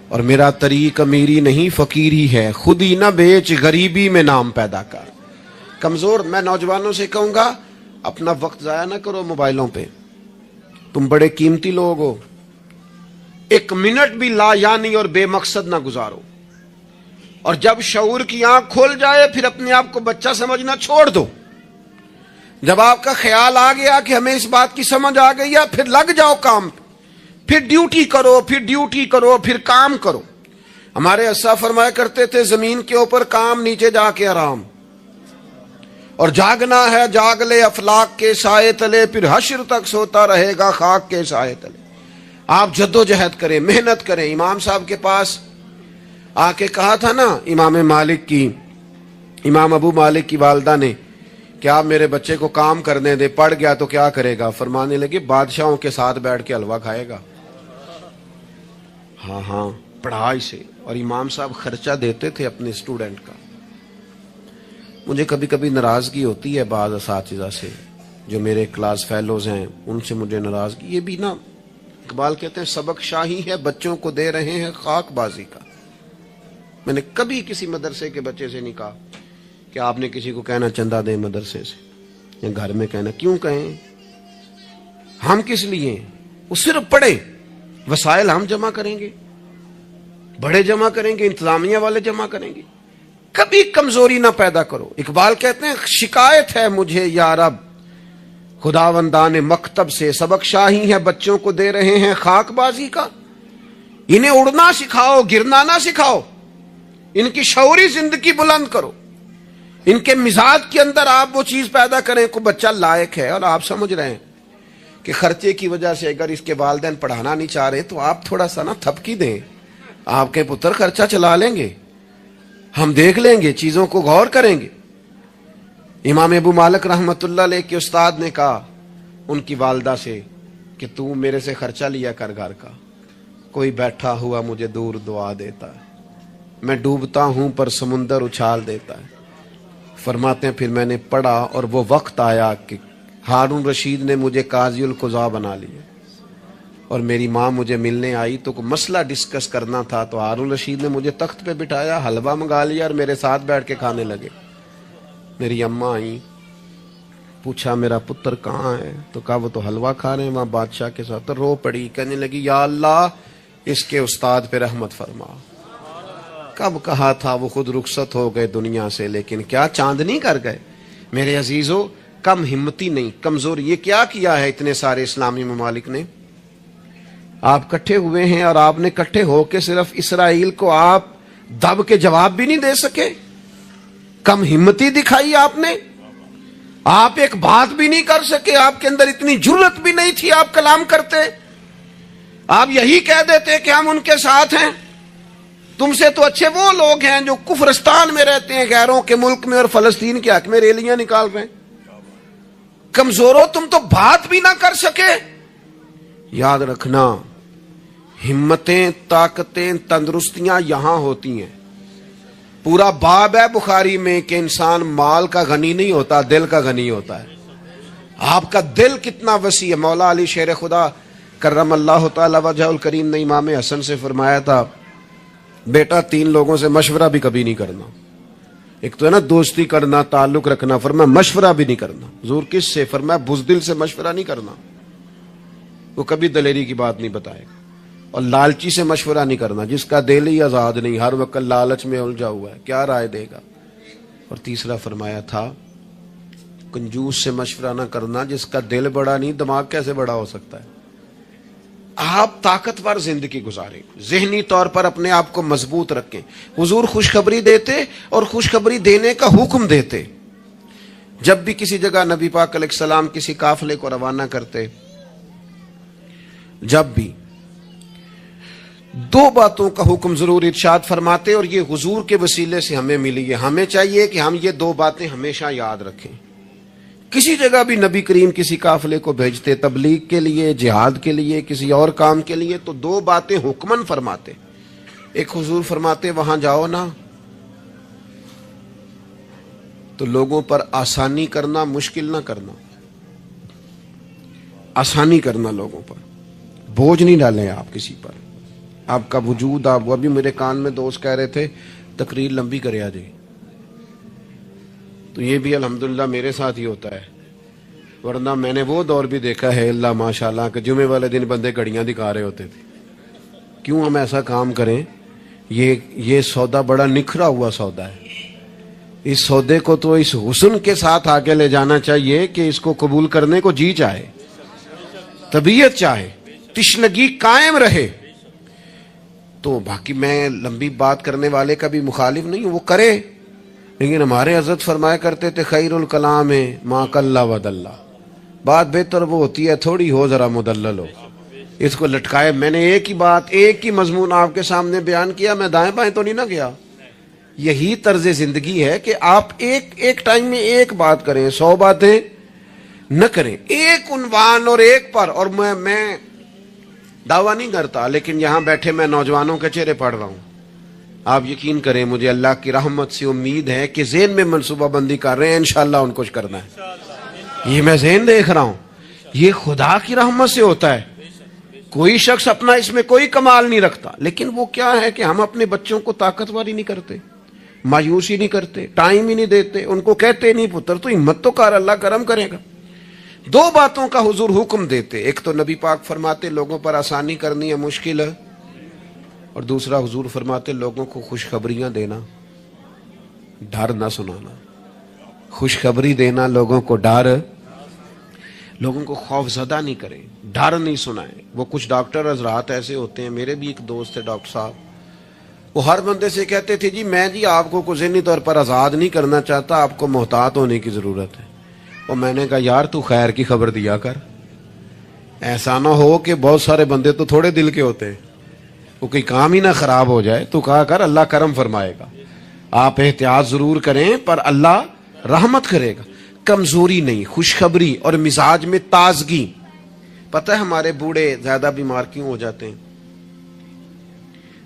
اور میرا طریق امیری نہیں فقیری ہے, خود ہی نہ بیچ غریبی میں نام پیدا کر. کمزور, میں نوجوانوں سے کہوں گا اپنا وقت ضائع نہ کرو موبائلوں پہ. تم بڑے قیمتی لوگ ہو, ایک منٹ بھی لا یعنی اور بے مقصد نہ گزارو. اور جب شعور کی آنکھ کھول جائے پھر اپنے آپ کو بچہ سمجھنا چھوڑ دو. جب آپ کا خیال آ گیا کہ ہمیں اس بات کی سمجھ آ گئی ہے, پھر لگ جاؤ کام پہ, پھر ڈیوٹی کرو, پھر ڈیوٹی کرو, پھر کام کرو. ہمارے اسا فرمایا کرتے تھے زمین کے اوپر کام, نیچے جا کے آرام. اور جاگنا ہے جاگ لے افلاق کے سائے تلے, پھر حشر تک سوتا رہے گا خاک کے سائے تلے. آپ جدوجہد کریں, محنت کریں. امام صاحب کے پاس آ کے کہا تھا نا امام ابو مالک کی والدہ نے کہ آپ میرے بچے کو کام کرنے دے، پڑھ گیا تو کیا کرے گا؟ فرمانے لگے بادشاہوں کے ساتھ بیٹھ کے حلوہ کھائے گا۔ ہاں پڑھا اسے، اور امام صاحب خرچہ دیتے تھے اپنے اسٹوڈنٹ کا۔ مجھے کبھی کبھی ناراضگی ہوتی ہے بعض اساتذہ سے جو میرے کلاس فیلوز ہیں، ان سے مجھے ناراضگی، یہ بھی نا اقبال کہتے ہیں سبق شاہی ہے بچوں کو دے رہے ہیں خاک بازی کا۔ میں نے کبھی کسی مدرسے کے بچے سے نہیں کہا کہ آپ نے کسی کو کہنا چندہ دیں مدرسے سے، یا گھر میں کہنا، کیوں کہیں؟ ہم کس لیے؟ وہ صرف پڑھے، وسائل ہم جمع کریں گے، بڑے جمع کریں گے، انتظامیہ والے جمع کریں گے، کبھی کمزوری نہ پیدا کرو۔ اقبال کہتے ہیں شکایت ہے مجھے یا رب خداوندان مکتب سے، سبق شاہی ہے بچوں کو دے رہے ہیں خاک بازی کا۔ انہیں اڑنا سکھاؤ، گرنا نہ سکھاؤ، ان کی شعوری زندگی بلند کرو، ان کے مزاج کے اندر آپ وہ چیز پیدا کریں کو بچہ لائق ہے۔ اور آپ سمجھ رہے ہیں کہ خرچے کی وجہ سے اگر اس کے والدین پڑھانا نہیں چاہ رہے تو آپ تھوڑا سا نا تھپکی دیں، آپ کے پتر خرچہ چلا لیں گے، ہم دیکھ لیں گے، چیزوں کو غور کریں گے۔ امام ابو مالک رحمت اللہ علیہ کے استاد نے کہا ان کی والدہ سے کہ تو میرے سے خرچہ لیا کر گھر کا، کوئی بیٹھا ہوا مجھے دور دعا دیتا ہے، میں ڈوبتا ہوں پر سمندر اچھال دیتا ہے۔ فرماتے ہیں پھر میں نے پڑھا اور وہ وقت آیا کہ ہارون رشید نے مجھے قاضی القضاء بنا لیا، اور میری ماں مجھے ملنے آئی تو کوئی مسئلہ ڈسکس کرنا تھا، تو ہارون رشید نے مجھے تخت پہ بٹھایا، حلوہ منگا لیا اور میرے ساتھ بیٹھ کے کھانے لگے۔ میری اماں آئیں، پوچھا میرا پتر کہاں ہے؟ تو کہا وہ تو حلوہ کھا رہے ہیں وہاں بادشاہ کے ساتھ۔ تو رو پڑی، کہنے لگی یا اللہ اس کے استاد پہ رحمت فرما۔ کب کہا تھا وہ خود رخصت ہو گئے دنیا سے، لیکن کیا چاندنی کر گئے۔ میرے عزیزو کم ہمتی نہیں، کمزور۔ یہ کیا کیا ہے اتنے سارے اسلامی ممالک نے؟ آپ کٹھے ہوئے ہیں اور آپ نے کٹھے ہو کے صرف اسرائیل کو آپ دب کے جواب بھی نہیں دے سکے، کم ہمتی دکھائی آپ نے، آپ ایک بات بھی نہیں کر سکے، آپ کے اندر اتنی جرأت بھی نہیں تھی آپ کلام کرتے، آپ یہی کہہ دیتے کہ ہم ان کے ساتھ ہیں۔ تم سے تو اچھے وہ لوگ ہیں جو کفرستان میں رہتے ہیں، غیروں کے ملک میں، اور فلسطین کے حق میں ریلیاں نکال رہے ہیں۔ کمزوروں تم تو بات بھی نہ کر سکے۔ یاد رکھنا ہمتیں، طاقتیں، تندرستیاں یہاں ہوتی ہیں۔ پورا باب ہے بخاری میں کہ انسان مال کا غنی نہیں ہوتا، دل کا غنی ہوتا ہے۔ آپ کا دل کتنا وسیع ہے۔ مولا علی شیر خدا کرم اللہ تعالی وجہ الکریم نے امام حسن سے فرمایا تھا بیٹا 3 لوگوں سے مشورہ بھی کبھی نہیں کرنا۔ ایک تو ہے نا دوستی کرنا، تعلق رکھنا، فرمایا مشورہ بھی نہیں کرنا۔ حضور کس سے؟ فرمایا بزدل سے مشورہ نہیں کرنا، وہ کبھی دلیری کی بات نہیں بتائے گا۔ اور لالچی سے مشورہ نہیں کرنا، جس کا دل ہی آزاد نہیں، ہر وقت لالچ میں الجھا ہوا ہے، کیا رائے دے گا۔ اور تیسرا فرمایا تھا کنجوس سے مشورہ نہ کرنا، جس کا دل بڑا نہیں دماغ کیسے بڑا ہو سکتا ہے۔ آپ طاقتور زندگی گزاریں، ذہنی طور پر اپنے آپ کو مضبوط رکھیں۔ حضور خوشخبری دیتے اور خوشخبری دینے کا حکم دیتے۔ جب بھی کسی جگہ نبی پاک علیہ السلام کسی قافلے کو روانہ کرتے، جب بھی 2 باتوں کا حکم ضرور ارشاد فرماتے، اور یہ حضور کے وسیلے سے ہمیں ملی ہے۔ ہمیں چاہیے کہ ہم یہ 2 باتیں ہمیشہ یاد رکھیں۔ کسی جگہ بھی نبی کریم کسی قافلے کو بھیجتے، تبلیغ کے لیے، جہاد کے لیے، کسی اور کام کے لیے، تو 2 باتیں حکمن فرماتے۔ ایک حضور فرماتے وہاں جاؤ نا تو لوگوں پر آسانی کرنا، مشکل نہ کرنا، آسانی کرنا لوگوں پر، بوجھ نہیں ڈالیں آپ کسی پر۔ آپ کا وجود، آپ وہ بھی میرے کان میں دوست کہہ رہے تھے تقریر لمبی کرے آ جائے، تو یہ بھی الحمدللہ میرے ساتھ ہی ہوتا ہے، ورنہ میں نے وہ دور بھی دیکھا ہے اللہ ماشاءاللہ کہ جمعے والے دن بندے گھڑیاں دکھا رہے ہوتے تھے۔ کیوں ہم ایسا کام کریں؟ یہ سودا بڑا نکھرا ہوا سودا ہے۔ اس سودے کو تو اس حسن کے ساتھ آگے لے جانا چاہیے کہ اس کو قبول کرنے کو جی چاہے، طبیعت چاہے، تشنگی قائم رہے۔ تو باقی میں لمبی بات کرنے والے کا بھی مخالف نہیں ہوں، وہ کرے، لیکن ہمارے حضرت فرمایا کرتے تھے خیر الکلام ما قل ودل، بات بہتر وہ ہوتی ہے تھوڑی ہو ذرا مدلل ہو۔ اس کو لٹکائے. میں نے ایک ہی بات، ایک ہی مضمون آپ کے سامنے بیان کیا، میں دائیں بائیں تو نہیں نہ گیا. یہی طرز زندگی ہے کہ آپ ایک ٹائم میں ایک بات کریں، 100 باتیں نہ کریں. ایک عنوان اور ایک پر. اور میں دعویٰ نہیں کرتا، لیکن یہاں بیٹھے میں نوجوانوں کے چہرے پڑھ رہا ہوں. آپ یقین کریں، مجھے اللہ کی رحمت سے امید ہے کہ ذہن میں منصوبہ بندی کر رہے ہیں، انشاءاللہ ان کو کرنا ہے. یہ میں ذہن دیکھ رہا ہوں، یہ خدا کی رحمت سے ہوتا ہے. کوئی شخص اپنا اس میں کوئی کمال نہیں رکھتا، لیکن وہ کیا ہے کہ ہم اپنے بچوں کو طاقتور ہی نہیں کرتے، مایوس ہی نہیں کرتے، ٹائم ہی نہیں دیتے. ان کو کہتے نہیں پتر تو ہمت تو کر، اللہ کرم کرے گا. 2 باتوں کا حضور حکم دیتے. ایک تو نبی پاک فرماتے لوگوں پر آسانی کرنی ہے مشکل ہے، اور دوسرا حضور فرماتے لوگوں کو خوشخبریاں دینا، ڈر نہ سنانا. خوشخبری دینا، لوگوں کو ڈر، لوگوں کو خوف زدہ نہیں کریں، ڈر نہیں سنائیں. وہ کچھ ڈاکٹر حضرات ایسے ہوتے ہیں، میرے بھی ایک دوست ہے ڈاکٹر صاحب، وہ ہر بندے سے کہتے تھے جی میں آپ کو ذہنی طور پر آزاد نہیں کرنا چاہتا، آپ کو محتاط ہونے کی ضرورت ہے. اور میں نے کہا یار تو خیر کی خبر دیا کر، ایسا نہ ہو کہ بہت سارے بندے تو تھوڑے دل کے ہوتے ہیں، وہ کوئی کام ہی نہ خراب ہو جائے. تو کہا کر اللہ کرم فرمائے گا. آپ احتیاط ضرور کریں پر اللہ رحمت کرے گا. کمزوری نہیں، خوشخبری اور مزاج میں تازگی. پتہ ہے ہمارے بوڑھے زیادہ بیمار کیوں ہو جاتے ہیں؟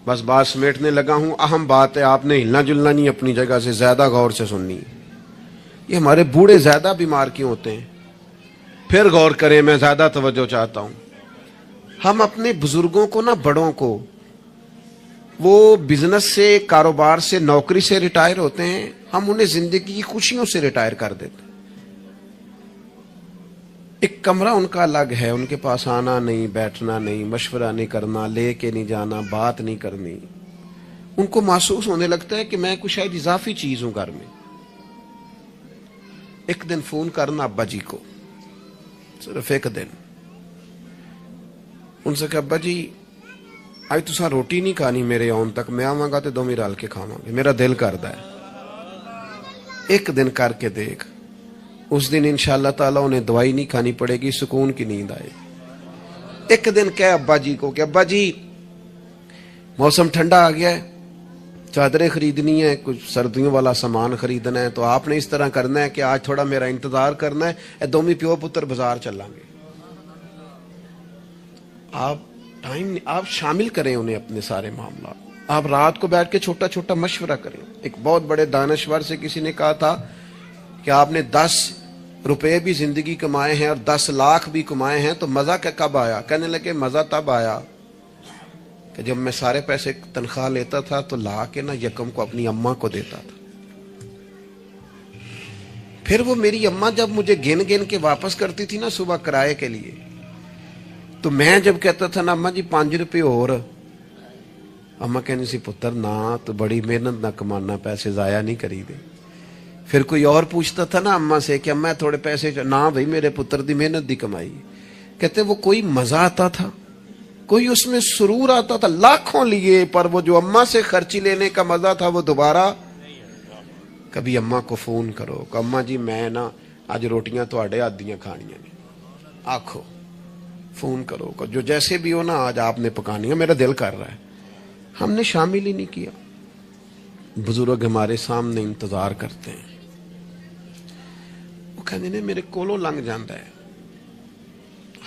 بس بات سمیٹنے لگا ہوں. اہم بات ہے، آپ نے ہلنا جلنا نہیں، اپنی جگہ سے زیادہ غور سے سننی. یہ ہمارے بوڑھے زیادہ بیمار کیوں ہوتے ہیں؟ پھر غور کریں، میں زیادہ توجہ چاہتا ہوں. ہم اپنے بزرگوں کو نا، بڑوں کو، وہ بزنس سے، کاروبار سے، نوکری سے ریٹائر ہوتے ہیں، ہم انہیں زندگی کی خوشیوں سے ریٹائر کر دیتے ہیں. ایک کمرہ ان کا الگ ہے، ان کے پاس آنا نہیں، بیٹھنا نہیں، مشورہ نہیں کرنا، لے کے نہیں جانا، بات نہیں کرنی. ان کو محسوس ہونے لگتا ہے کہ میں کچھ شاید اضافی چیز ہوں گھر میں. ایک دن فون کرنا ابا جی کو، صرف ایک دن. ان سے کہ ابا جی آج تساں روٹی نہیں کھانی میرے آن تک، میں آواں گا تے دوویں رل کے کھاواں گے، میرا دل کردا ہے. ایک دن کر کے دیکھ، اس دن انشاءاللہ تعالیٰ انہیں دوائی نہیں کھانی پڑے گی، سکون کی نیند آئے. ایک دن کہے ابا جی کو کہ ابا جی موسم ٹھنڈا آ گیا ہے، چادریں خریدنی ہے، کچھ سردیوں والا سامان خریدنا ہے، تو آپ نے اس طرح کرنا ہے کہ آج تھوڑا میرا انتظار کرنا ہے، اے دومی پیو پتر بازار چلیں گے. آپ شامل کریں انہیں اپنے سارے معاملات. آپ رات کو بیٹھ کے چھوٹا چھوٹا مشورہ کریں. ایک بہت بڑے دانشور سے کسی نے کہا تھا کہ آپ نے 10 روپے بھی زندگی کمائے ہیں اور 10 لاکھ بھی کمائے ہیں، تو مزہ کب آیا؟ کہنے لگے مزہ تب آیا کہ جب میں سارے پیسے تنخواہ لیتا تھا تو لا کے نا یکم کو اپنی اماں کو دیتا تھا. پھر وہ میری اماں جب مجھے گن گن کے واپس کرتی تھی نا صبح کرائے کے لیے، تو میں جب کہتا تھا نا اماں جی 5 روپے اور، اماں کہنی سی پتر نہ تو بڑی محنت نہ کمانا، پیسے ضائع نہیں کری دے. پھر کوئی اور پوچھتا تھا نا اماں سے کہ اماں تھوڑے پیسے، نہ بھائی میرے پتر دی محنت دی کمائی. کہتے وہ کوئی مزہ آتا تھا، کوئی اس میں سرور آتا تھا. لاکھوں لیے پر وہ جو اماں سے خرچی لینے کا مزہ تھا وہ دوبارہ. کبھی اماں کو فون کرو کہ اماں جی میں نا آج روٹیاں تواڈے ہاتھ دیاں کھانیاں نے، آکھو. فون کرو کہ جو جیسے بھی ہو نا آج آپ نے پکانی ہے، میرا دل کر رہا ہے. ہم نے شامل ہی نہیں کیا. بزرگ ہمارے سامنے انتظار کرتے ہیں، وہ کہنے نے میرے کولوں لنگ جاندہ ہے،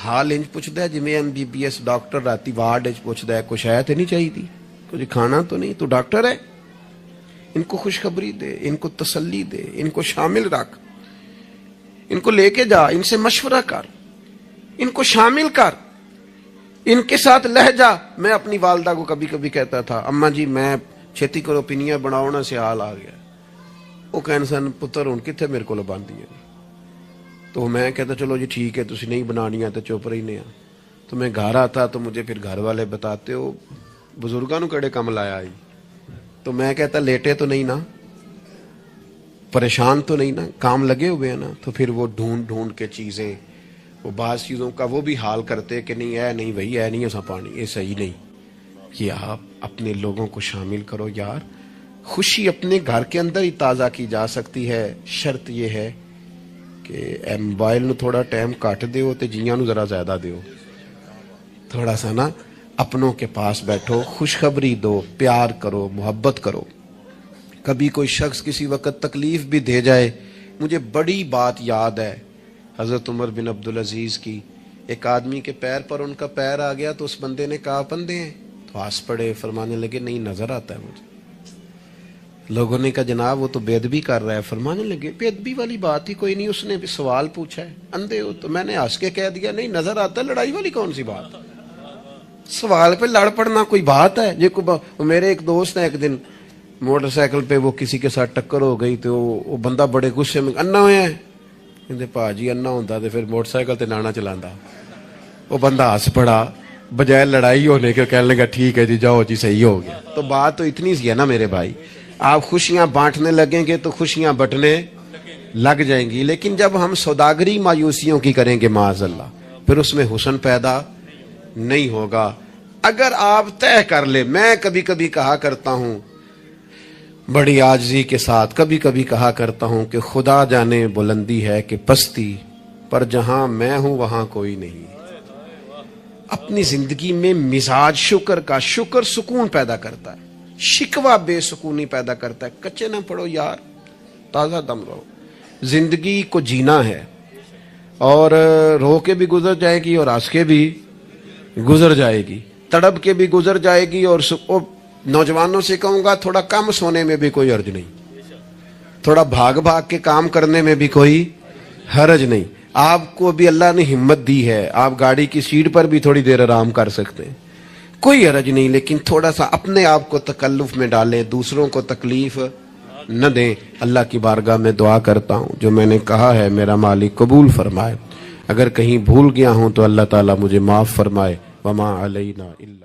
حال انج پوچھتا ہے جی MBBS ڈاکٹر راتی وارڈ پوچھتا ہے کچھ ہے تو نہیں چاہیے تھی، کچھ کھانا تو نہیں، تو ڈاکٹر ہے. ان کو خوشخبری دے، ان کو تسلی دے، ان کو شامل رکھ، ان کو لے کے جا، ان سے مشورہ کر، ان کو شامل کر، ان کے ساتھ لہ جا. میں اپنی والدہ کو کبھی کبھی کہتا تھا اماں جی میں چھتی کرو پنیاں بناؤنا سے حال آ گیا. وہ کہنے سن پتر ہن کتنے میرے کو باندھی ہے. تو میں کہتا چلو جی ٹھیک ہے تسی نہیں بنانیاں تو چپ رہنے. تو میں گھر آتا تو مجھے پھر گھر والے بتاتے ہو بزرگاں نو کڑے کم لایا آئی. تو میں کہتا لیٹے تو نہیں نا، پریشان تو نہیں نا، کام لگے ہوئے ہیں نا. تو پھر وہ ڈھونڈ ڈھونڈ کے چیزیں، وہ بعض چیزوں کا وہ بھی حال کرتے کہ نہیں اے نہیں بھائی اے نہیں ایسا پانی، یہ صحیح نہیں. کہ آپ اپنے لوگوں کو شامل کرو یار. خوشی اپنے گھر کے اندر ہی تازہ کی جا سکتی ہے. شرط یہ ہے کہ موبائل نو تھوڑا ٹائم کٹ دیو تے جیاں نو ذرا زیادہ دیو. تھوڑا سا نا اپنوں کے پاس بیٹھو، خوشخبری دو، پیار کرو، محبت کرو۔ کبھی کوئی شخص کسی وقت تکلیف بھی دے جائے، مجھے بڑی بات یاد ہے حضرت عمر بن عبدالعزیز کی، ایک آدمی کے پیر پر ان کا پیر آ گیا تو اس بندے نے کہا پندے ہیں، تو ہنس پڑے، فرمانے لگے نہیں نظر آتا ہے مجھے۔ لوگوں نے کہا جناب وہ تو بے ادبی کر رہا ہے، فرمانے لگے بے ادبی والی بات ہی کوئی نہیں، اس نے بھی سوال پوچھا ہے، اندھے ہو؟ تو میں نے ہنس کے کہہ دیا نہیں نظر آتا ہے، لڑائی والی کون سی بات؟ سوال پہ لڑ پڑنا کوئی بات ہے؟ یہ میرے ایک دوست ہیں، ایک دن موٹر سائیکل پہ وہ کسی کے ساتھ ٹکر ہو گئی تو وہ بندہ بڑے غصے میں انا ہویا ہے، کہتے پا جی انا ہوتا تو پھر موٹر سائیکل تے نانا چلانا۔ وہ بندہ ہنس پڑا، بجائے لڑائی ہونے کے کہنے لگا ٹھیک ہے جی جاؤ جی صحیح ہو گیا۔ تو بات تو اتنی سی ہے نا میرے بھائی، آپ خوشیاں بانٹنے لگیں گے تو خوشیاں بٹنے لگ جائیں گی، لیکن جب ہم سوداگری مایوسیوں کی کریں گے معاذ اللہ، پھر اس میں حسن پیدا نہیں ہوگا۔ اگر آپ طے کر لیں، میں کبھی کبھی کہا کرتا ہوں بڑی عاجزی کے ساتھ، کبھی کبھی کہا کرتا ہوں کہ خدا جانے بلندی ہے کہ پستی، پر جہاں میں ہوں وہاں کوئی نہیں۔ اپنی زندگی میں مزاج شکر کا، شکر سکون پیدا کرتا ہے، شکوہ بے سکونی پیدا کرتا ہے۔ کچے نہ پڑو یار، تازہ دم رہو، زندگی کو جینا ہے، اور رو کے بھی گزر جائے گی اور ہنس کے بھی گزر جائے گی، تڑپ کے بھی گزر جائے گی، اور نوجوانوں سے کہوں گا تھوڑا کم سونے میں بھی کوئی حرج نہیں، تھوڑا بھاگ بھاگ کے کام کرنے میں بھی کوئی حرج نہیں۔ آپ کو بھی اللہ نے ہمت دی ہے، آپ گاڑی کی سیٹ پر بھی تھوڑی دیر آرام کر سکتے ہیں، کوئی حرج نہیں، لیکن تھوڑا سا اپنے آپ کو تکلف میں ڈالیں، دوسروں کو تکلیف نہ دیں۔ اللہ کی بارگاہ میں دعا کرتا ہوں جو میں نے کہا ہے میرا مالک قبول فرمائے، اگر کہیں بھول گیا ہوں تو اللہ تعالیٰ مجھے معاف فرمائے۔ وما علینا الا